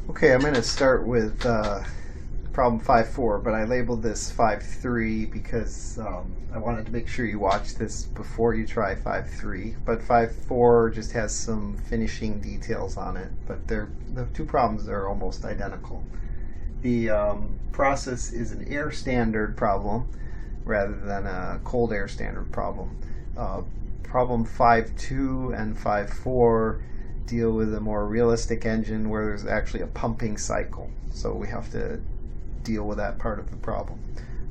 Okay, I'm going to start with problem 5.4, but I labeled this 5.3 because I wanted to make sure you watch this before you try 5.3. But 5.4 just has some finishing details on it, but the two problems are almost identical. The process is an air standard problem rather than a cold air standard problem. Problem 5.2 and 5.4 deal with a more realistic engine where there's actually a pumping cycle. So we have to deal with that part of the problem.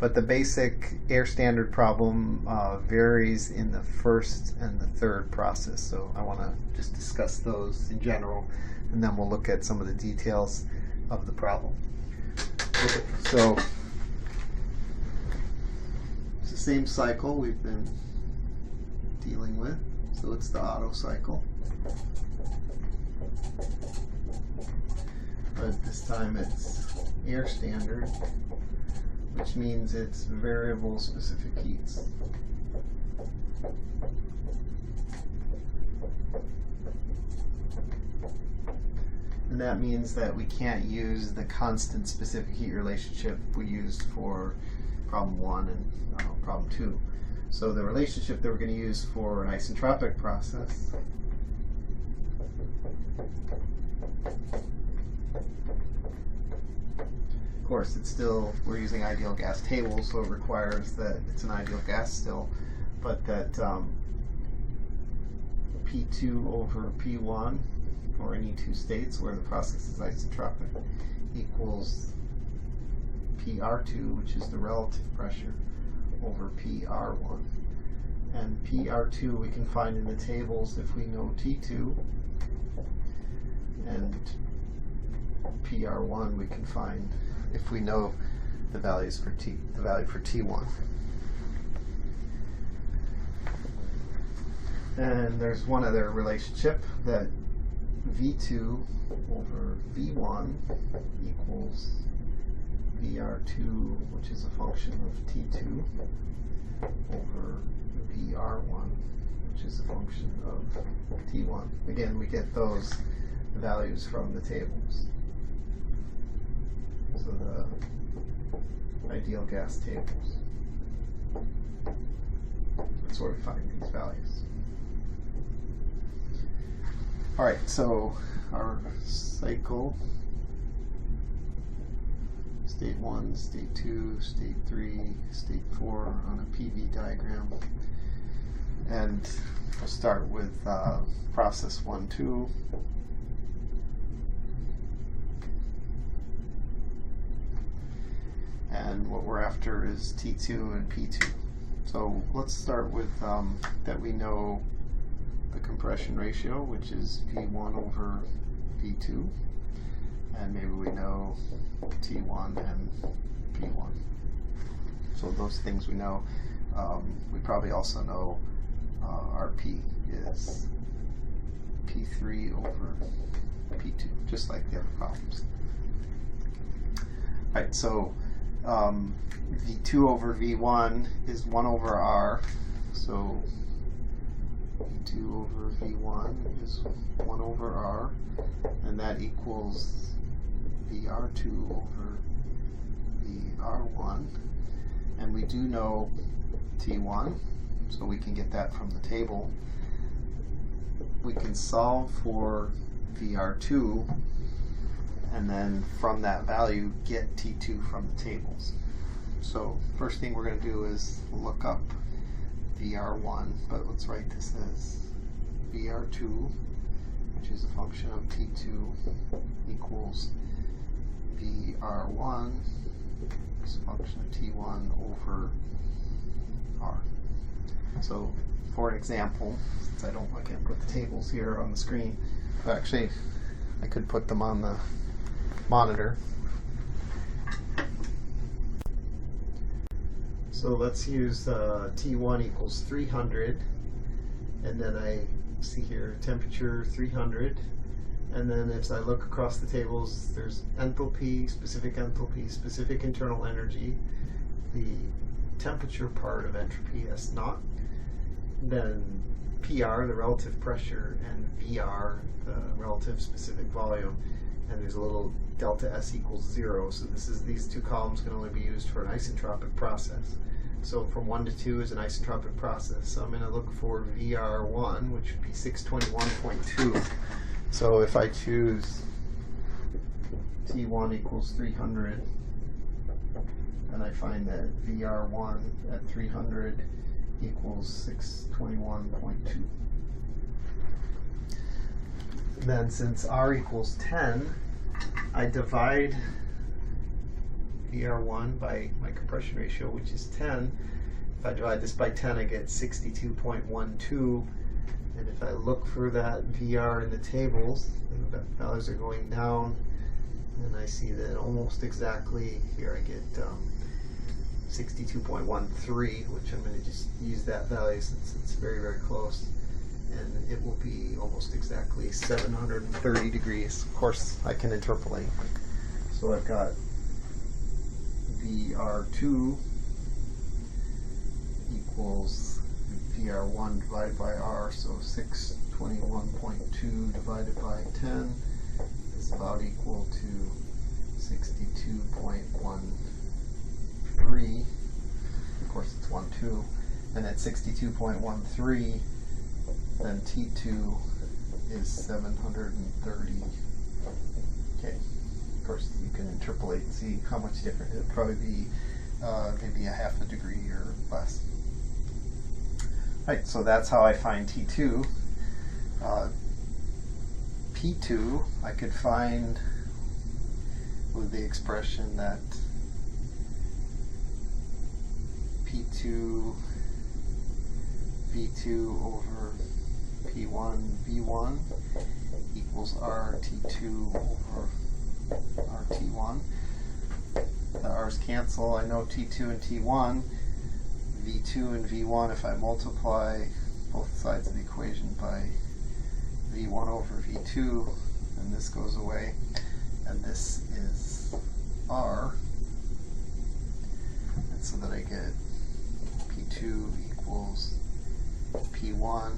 But the basic air standard problem varies in the first and the third process. So I want to just discuss those in general, and then we'll look at some of the details of the problem. So it's the same cycle we've been dealing with. So it's the Otto cycle. But this time it's air standard, which means it's variable specific heats. And that means that we can't use the constant specific heat relationship we used for problem 1 and problem 2. So the relationship that we're going to use for an isentropic process of course, it's still, we're using ideal gas tables, so it requires that it's an ideal gas still, but that P2 over P1, or any two states where the process is isentropic, equals PR2, which is the relative pressure, over PR1. And PR2 we can find in the tables if we know T2, and PR1 we can find if we know the values for the value for T1. And there's one other relationship, that V2 over V1 equals VR2, which is a function of T2, over VR1, which is a function of T1. Again, we get those values from the tables. So the ideal gas tables. That's where we find these values. Alright, so our cycle, state 1, state 2, state 3, state 4 on a PV diagram. And we'll start with process 1, 2. And what we're after is T2 and P2. So let's start with that we know the compression ratio, which is V1 over V2. And maybe we know T1 and P1. So those things we know. We probably also know RP is P3 over P2, just like the other problems. All right, so V2 over V1 is 1 over R, so V2 over V1 is 1 over R, and that equals VR2 over VR1, and we do know T1, so we can get that from the table. We can solve for VR2, and then from that value get T2 from the tables. So first thing we're going to do is look up VR1, but let's write this as VR2, which is a function of T2, equals VR1, which is a function of T1 over R. So for an example, since I can't put the tables here on the screen, but actually I could put them on the monitor. So let's use T1 equals 300, and then I see here temperature 300, and then as I look across the tables, there's enthalpy, specific internal energy, the temperature part of entropy, S naught, then PR, the relative pressure, and VR, the relative specific volume, and there's a little delta S equals 0. So these two columns can only be used for an isentropic process. So from 1 to 2 is an isentropic process. So I'm going to look for VR1, which would be 621.2. So if I choose T1 equals 300, and I find that VR1 at 300 equals 621.2. Then since R equals 10, I divide VR1 by my compression ratio, which is 10. If I divide this by 10, I get 62.12. And if I look for that VR in the tables, the values are going down, and I see that almost exactly here I get 62.13, which I'm going to just use that value since it's very, very close. And it will be almost exactly 730 degrees. Of course, I can interpolate. So I've got VR2 equals VR1 divided by R, so 621.2 divided by 10 is about equal to 62.13. Of course, it's 1, 2. And at 62.13, then T2 is 730. Okay. Of course, you can interpolate and see how much different. It would probably be maybe a half a degree or less. Right, so that's how I find T2. P2 I could find with the expression that P2 V2 over P1 V1 equals RT2 over RT1. The R's cancel. I know T2 and T1. V2 and V1, if I multiply both sides of the equation by V1 over V2, then this goes away, and this is R, and so that I get P2 equals P1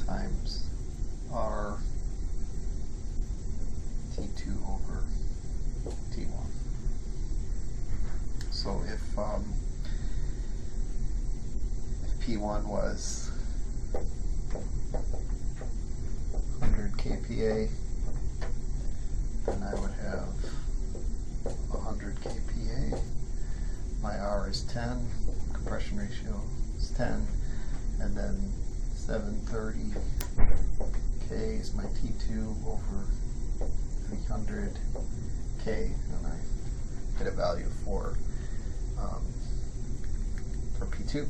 times R T2 over T1. So if P1 was 100 kPa, then I would have 100 kPa. My R is 10, compression ratio is 10, and then 730 K is my T2 over 300 K, and I get a value for P2.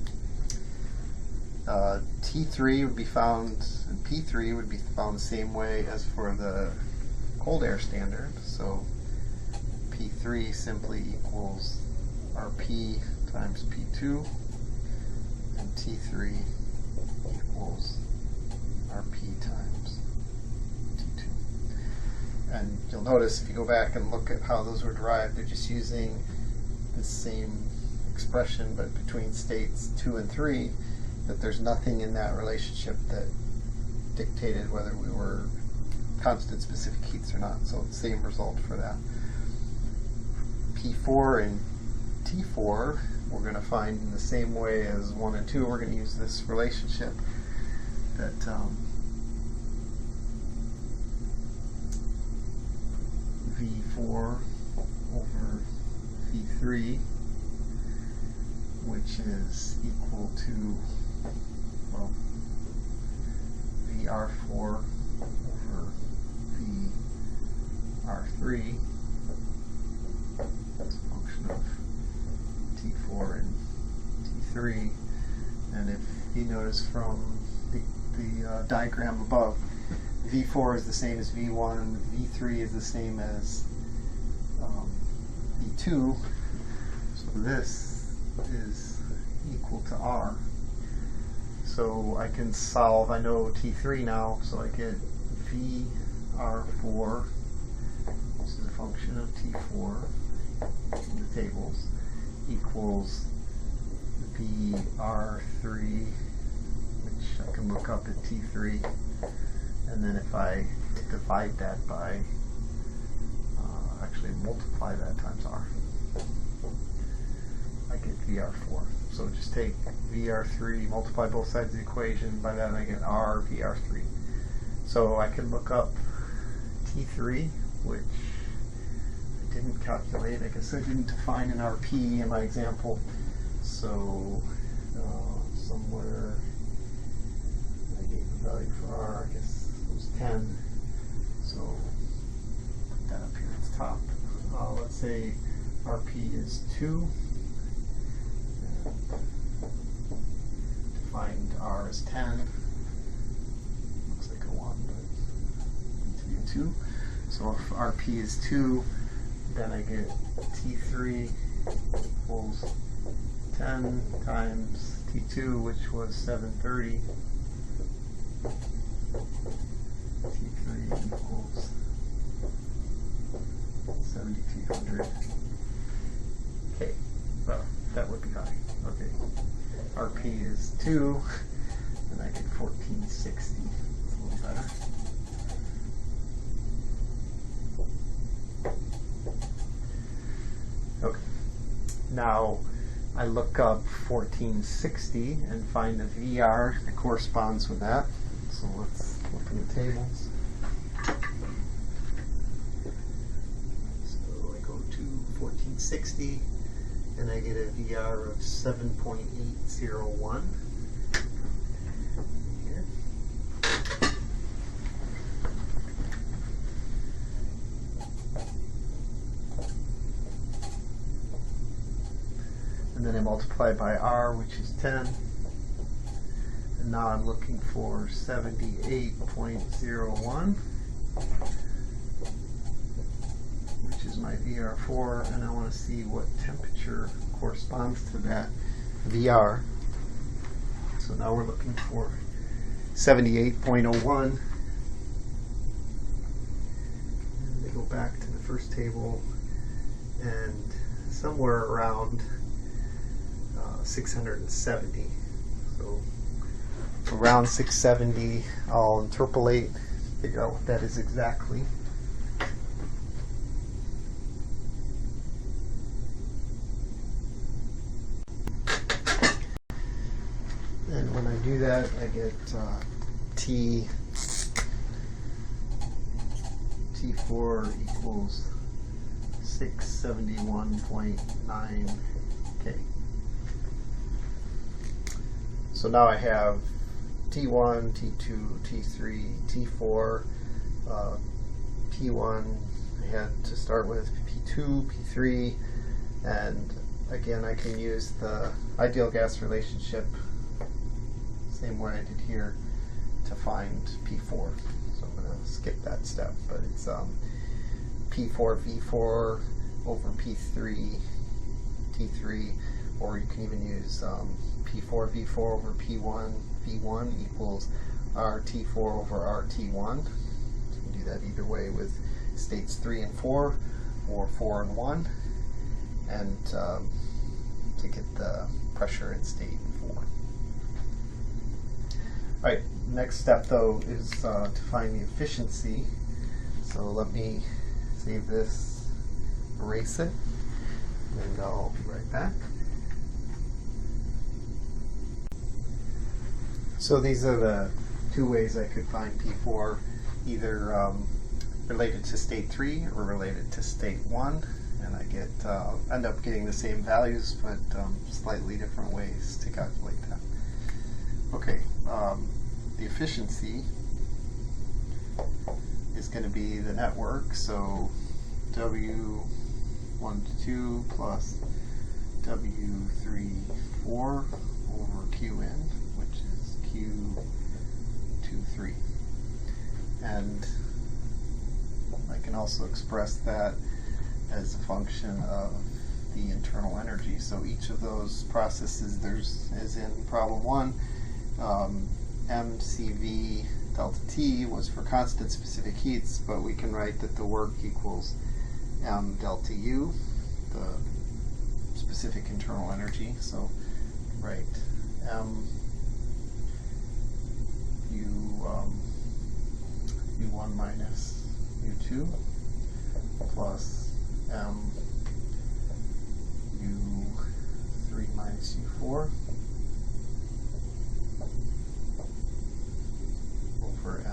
T3 would be found, and P3 would be found the same way as for the cold air standard. So P3 simply equals RP times P2, and T3 equals RP times T2. And you'll notice if you go back and look at how those were derived, they're just using the same expression, but between states 2 and 3, that there's nothing in that relationship that dictated whether we were constant specific heats or not. So same result for that. P4 and T4 we're going to find in the same way as 1 and 2. We're going to use this relationship that V4 over V3, which is equal to, well, VR4 over VR3 as a function of T4 and T3. And if you notice from the diagram above, V4 is the same as V1, V3 is the same as V2, so this is equal to R. So I can solve, I know T3 now, so I get VR4, this is a function of T4 in the tables, equals VR3, which I can look up at T3, and then if I divide that by, actually multiply that times R, I get VR4. So just take VR3, multiply both sides of the equation, by that I get R VR3. So I can look up T3, which I didn't calculate. I guess I didn't define an RP in my example. So somewhere I gave the value for R, I guess it was 10. So put that up here at the top. Let's say RP is 2. Defined R as 10. Looks like a 1, but needs to be a 2. So if RP is 2, then I get T3 equals 10 times T2, which was 730. T3 equals 7,200. Okay, well, that would be high. Okay, RP is 2, and I get 1460. It's a little better. Okay, now I look up 1460 and find the VR that corresponds with that. So let's look in the tables. So I go to 1460 and I get a VR of 7.801 here. And then I multiply by R, which is 10. And now I'm looking for 78.01, which is my VR4, and I want to see what temperature corresponds to that VR. So now we're looking for 78.01. And they go back to the first table, and somewhere around 670. So around 670, I'll interpolate, figure out what that is exactly. And when I do that, I get T4 equals 671.9 K. So now I have T1, T2, T3, T4, P1 I had to start with, P2, P3, and again I can use the ideal gas relationship, same way I did here, to find P4. So I'm going to skip that step, but it's P4 V4 over P3 T3, or you can even use P4 V4 over P1 V1 equals RT4 over RT1. You can do that either way with states 3 and 4 or 4 and 1, and to get the pressure in state 4. Alright, next step though is to find the efficiency. So let me save this, erase it, and I'll be right back. So these are the two ways I could find P4, either related to state 3 or related to state 1, and I get end up getting the same values, but slightly different ways to calculate that. Okay, the efficiency is going to be the network, so W1 to 2 plus W3 4 over Qn, which is Q23. And I can also express that as a function of the internal energy. So each of those processes, there's, as in problem 1, mCV delta T was for constant specific heats, but we can write that the work equals m delta U, the specific internal energy. So write U1 minus U2 plus U3 minus U4 over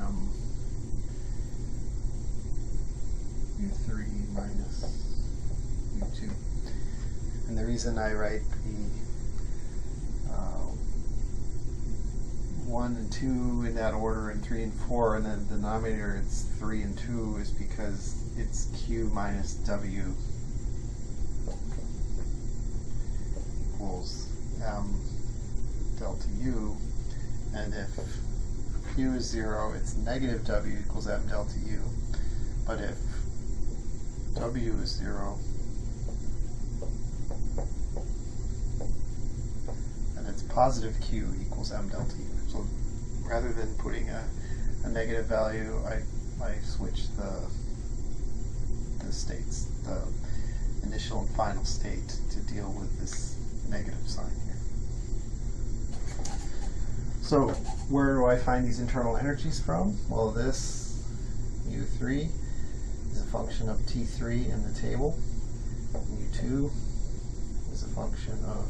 U3 minus U2. And the reason I write the 1 and 2 in that order, and 3 and 4, and then the denominator it's 3 and 2 is because it's Q minus W equals M delta U, and if Q is 0, it's negative W equals M delta U, but if W is 0, then it's positive Q equals M delta U. So rather than putting a negative value, I switch the states, the initial and final state, to deal with this negative sign here. So where do I find these internal energies from? Well, this U3 is a function of T3 in the table. U2 is a function of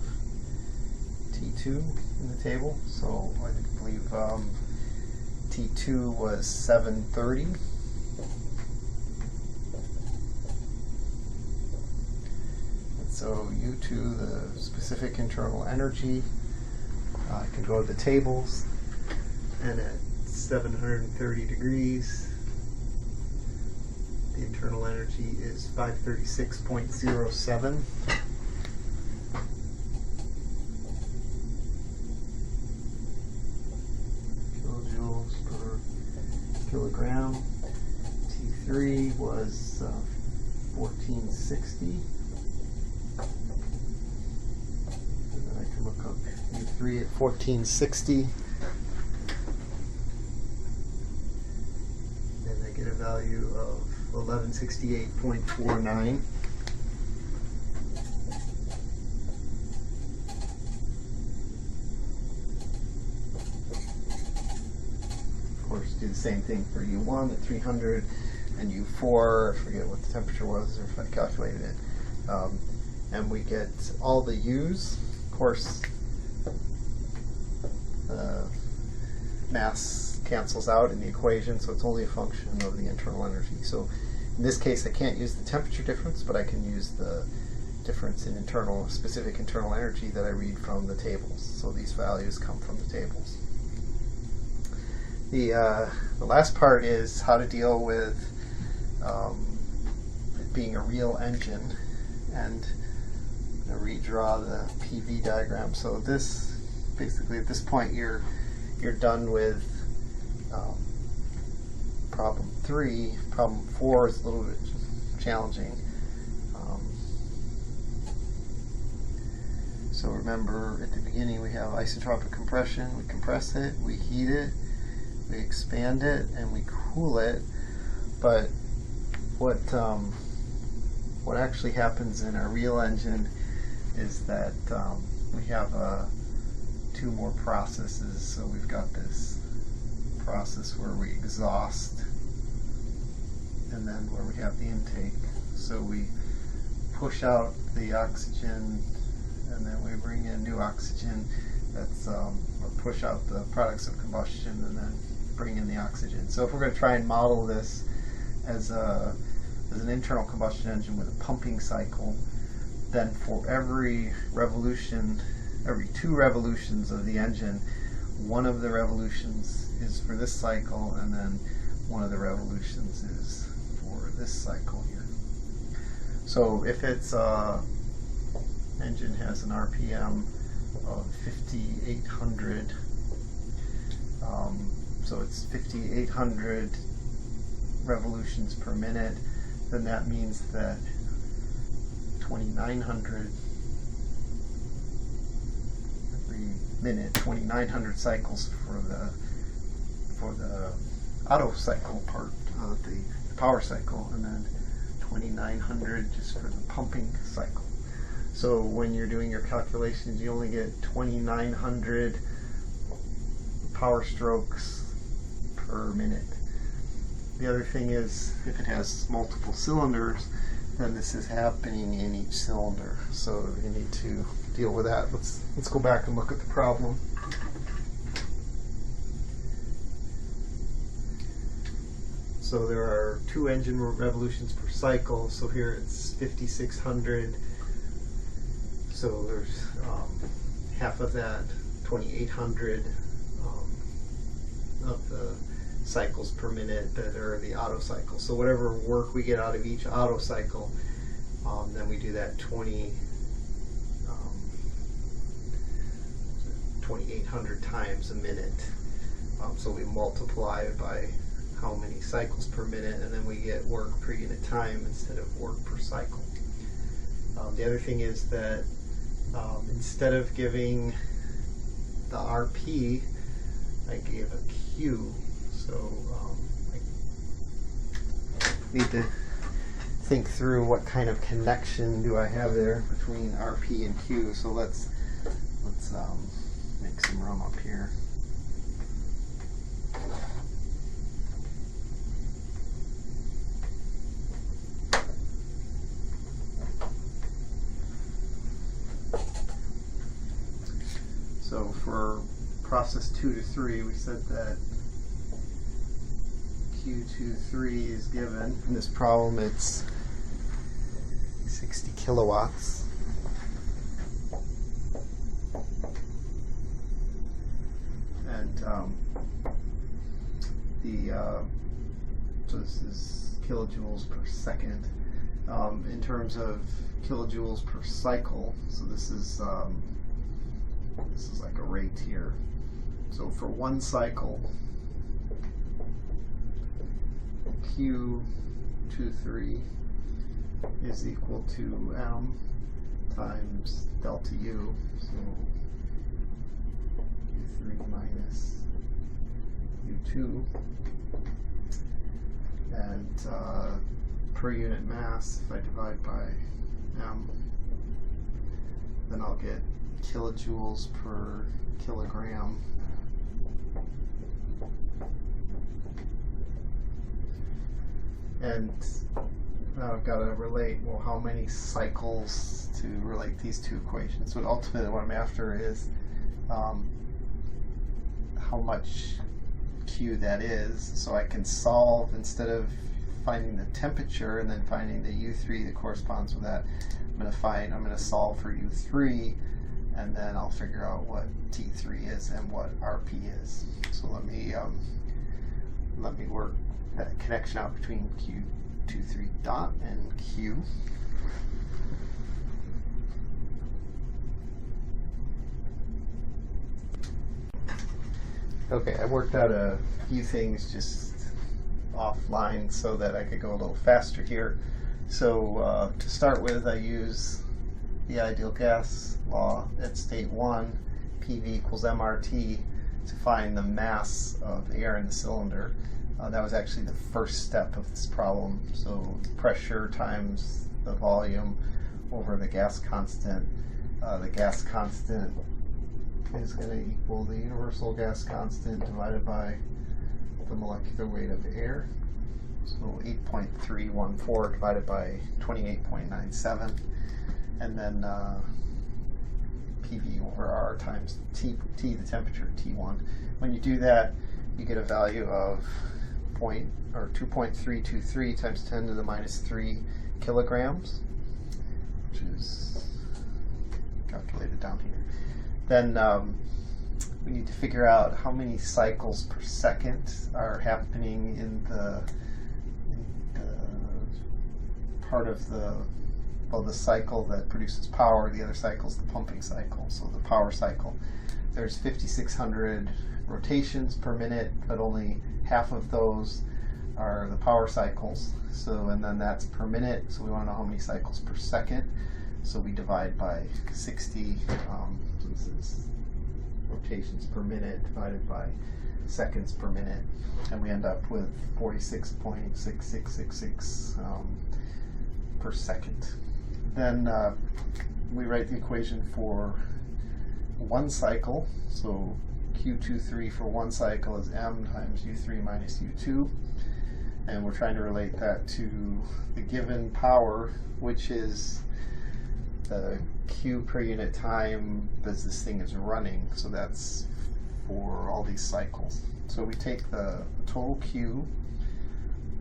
T2 in the table. So I believe T2 was 730. And so U2, the specific internal energy, I can go to the tables, and at 730 degrees, the internal energy is 536.07. Kilojoules per kilogram. T3 was 1460. And then I can look up U3 at 1460. And I get a value of 1168.49. Of course, do the same thing for U1 at 300 and U4, I forget what the temperature was or if I calculated it. And we get all the U's. Of course, mass cancels out in the equation, so it's only a function of the internal energy. So in this case, I can't use the temperature difference, but I can use the difference in specific internal energy that I read from the tables. So these values come from the tables. The last part is how to deal with it being a real engine, and I'm going to redraw the PV diagram. So this, basically at this point, you're done with problem 3. Problem 4 is a little bit challenging. So remember, at the beginning we have isotropic compression. We compress it, we heat it, we expand it, and we cool it. But what actually happens in our real engine is that we have two more processes. So we've got this process where we exhaust, and then where we have the intake. So we push out the oxygen, and then we bring in new oxygen. That's or push out the products of combustion, and then bring in the oxygen. So if we're going to try and model this as an internal combustion engine with a pumping cycle, then for every revolution, every 2 revolutions of the engine, one of the revolutions is for this cycle, and then one of the revolutions is for this cycle here. So if its engine has an RPM of 5,800, so it's 5,800 revolutions per minute, then that means that 2,900 every minute, 2,900 cycles for the auto cycle part of the power cycle, and then 2,900 just for the pumping cycle. So when you're doing your calculations, you only get 2,900 power strokes per minute. The other thing is, if it has multiple cylinders, then this is happening in each cylinder. So you need to deal with that. Let's go back and look at the problem. So there are 2 engine revolutions per cycle. So here it's 5,600. So there's half of that, 2,800 of the cycles per minute that are the Otto cycle. So whatever work we get out of each Otto cycle, then we do that 2,800 times a minute. So we multiply it by how many cycles per minute, and then we get work per unit time instead of work per cycle. The other thing is that instead of giving the RP, I gave a Q. So I need to think through what kind of connection do I have there between RP and Q. So let's make some room up here. So for process 2 to 3, we said that Q23 is given. In this problem, it's 60 kilowatts. And so this is kilojoules per second. In terms of kilojoules per cycle, so this is like a rate here. So for one cycle, Q23 is equal to M times delta U. So Q3 minus U2. And per unit mass, if I divide by M, then I'll get kilojoules per kilogram. And now I've got to relate, well, how many cycles to relate these two equations. So ultimately what I'm after is how much Q that is, so I can solve, instead of finding the temperature and then finding the U3 that corresponds with that, I'm going to solve for U3, and then I'll figure out what T3 is and what RP is. So let me work that connection out between Q23 dot and Q. Okay, I worked out a few things just offline so that I could go a little faster here. So to start with, I use the ideal gas law at state 1, PV equals MRT, to find the mass of air in the cylinder. That was actually the first step of this problem. So pressure times the volume over the gas constant. The gas constant is going to equal the universal gas constant divided by the molecular weight of air. So 8.314 divided by 28.97. And then PV over R times T, the temperature, T1. When you do that, you get a value of 2.323 times 10 to the minus 3 kilograms, which is calculated down here. Then we need to figure out how many cycles per second are happening in the part of the cycle that produces power. The other cycle is the pumping cycle, so the power cycle. There's 5,600 rotations per minute, but only half of those are the power cycles. So, and then that's per minute, so we want to know how many cycles per second. So we divide by 60, so this is rotations per minute divided by seconds per minute, and we end up with 46.6666 per second. Then we write the equation for one cycle. So Q23 for one cycle is m times U3 minus U2. And we're trying to relate that to the given power, which is the Q per unit time as this thing is running. So that's for all these cycles. So we take the total Q,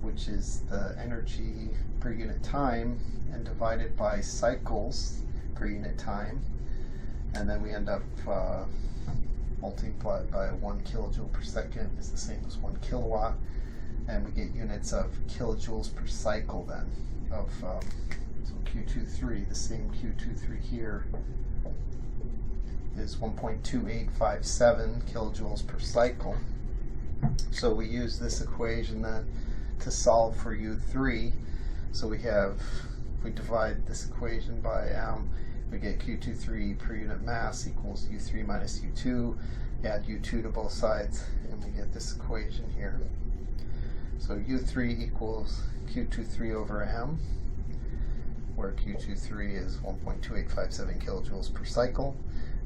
which is the energy per unit time, and divide it by cycles per unit time. And then we end up multiplied by 1 kilojoule per second is the same as 1 kilowatt. And we get units of kilojoules per cycle then of so Q23, the same Q23 here is 1.2857 kilojoules per cycle. So we use this equation then to solve for U3. So we have, if we divide this equation by m, we get Q23 per unit mass equals U3 minus U2. Add U2 to both sides and we get this equation here. So U3 equals Q23 over m, where Q23 is 1.2857 kilojoules per cycle,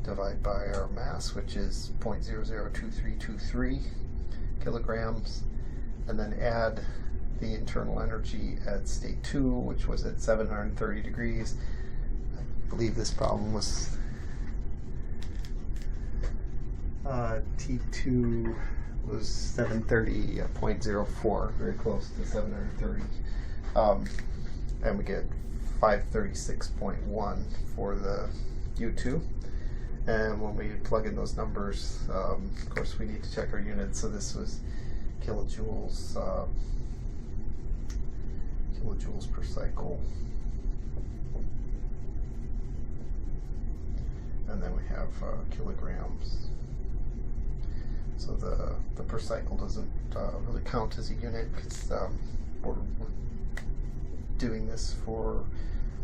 divide by our mass, which is 0.002323 kilograms, and then add the internal energy at state 2, which was at 730 degrees. I believe this problem was T2 was 730.04, very close to 730. And we get 536.1 for the U2. And when we plug in those numbers, of course we need to check our units. So this was kilojoules, kilojoules per cycle. And then we have kilograms. So the per cycle doesn't really count as a unit because we're doing this for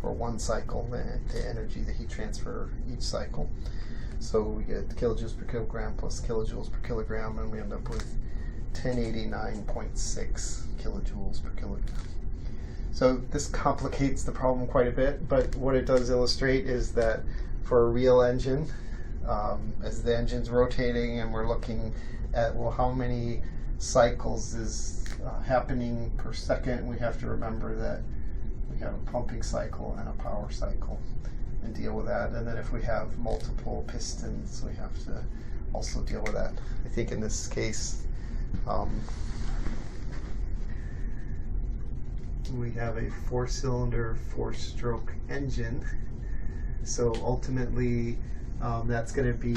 one cycle, the energy, the heat transfer each cycle. So we get kilojoules per kilogram plus kilojoules per kilogram, and we end up with 1089.6 kilojoules per kilogram. So this complicates the problem quite a bit, but what it does illustrate is that for a real engine, as the engine's rotating and we're looking at, well, how many cycles is happening per second, we have to remember that we have a pumping cycle and a power cycle and deal with that. And then if we have multiple pistons, we have to also deal with that. I think in this case, we have a 4-cylinder, 4-stroke engine. So ultimately, that's going to be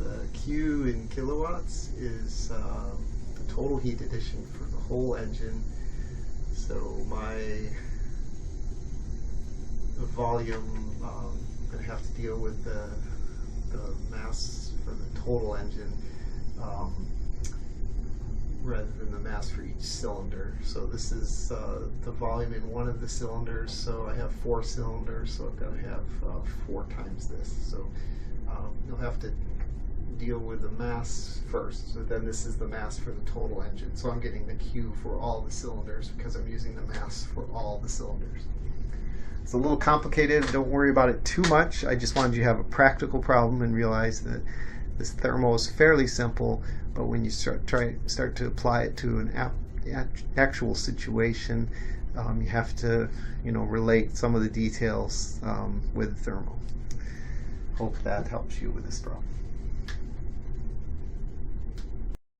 the Q in kilowatts is the total heat addition for the whole engine. So the volume, I'm going to have to deal with the mass for the total engine rather than the mass for each cylinder. So this is the volume in one of the cylinders. So I have 4 cylinders, so I've got to have 4 times this. So you'll have to deal with the mass first. So then this is the mass for the total engine. So I'm getting the Q for all the cylinders because I'm using the mass for all the cylinders. It's a little complicated. Don't worry about it too much. I just wanted you to have a practical problem and realize that this thermo is fairly simple, but when you start to apply it to an actual situation, you have to, relate some of the details with thermo. Hope that helps you with this problem.